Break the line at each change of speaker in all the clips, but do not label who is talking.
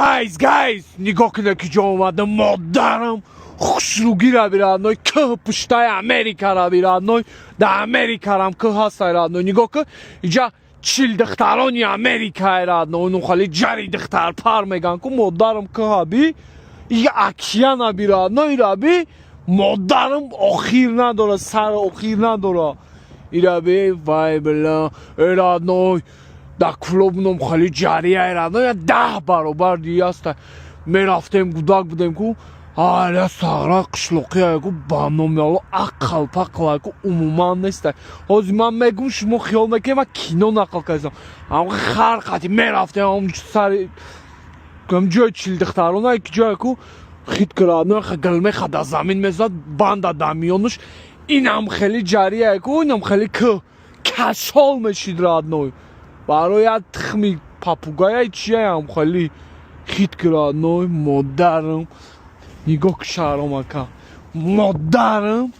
Guys, нигокне ки ҷомада модарам хушругира бирадной к пуштаи Америкара бирадной да Америкарам к ҳастайрадной нигока иҷа чил духтарони Америкаирадной ну хали ҷари духтар пар меган ку модарам к ҳаби ига акияна бирадной ираби модарам охир надора сар охир надора ираби вай била ирадной да клубном хали ҷария ирадной 10 баробар дигар аст ме рафтем гудак будем ку аля сагра қишлоқи ку баномяло ақл пақл ку умуман нест ҳозир ман мегум шумо хиёл мекунед ман кино нақл кардам ам харқати ме рафтем ам сари кам ҷои чил духтарона ки ҷое ку хит крадно галме хада замин мезад банда дамионуш инам хели ҷария ку инам хели к кашол мешид радной барои тхми папугая чиям хели хит крадной модарам нигок шаромака модарам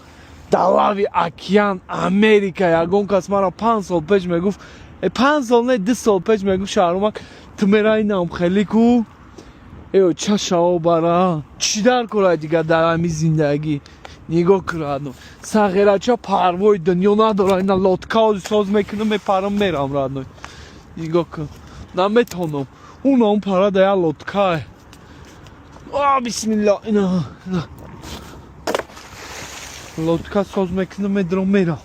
далави океан Америка ягон кас мара 5 сол пеш мегуфт 5 сол не 2 сол пеш мегуфт шаромак тумера инам хели ку эо чашао бара чӣ дар кора дигар дар ҳами зиндагӣ нигоҳ крадно сағирача парвои дунё надора ина лодка соз мекунам мепарам мерам радной нигоҳ кун наметонам унам пара да я лодкае бисмилла ина лодка соз мекунам медрам мерам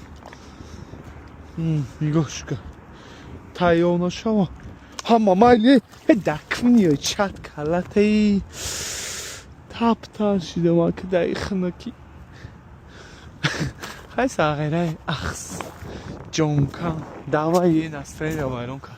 нигоҳ шука тайёр нашава ҳама майли дакмиё чат калатаи таптан шидам акдаи хнаки хай сағираи ахс ҷонкан давай настроение вайрон кар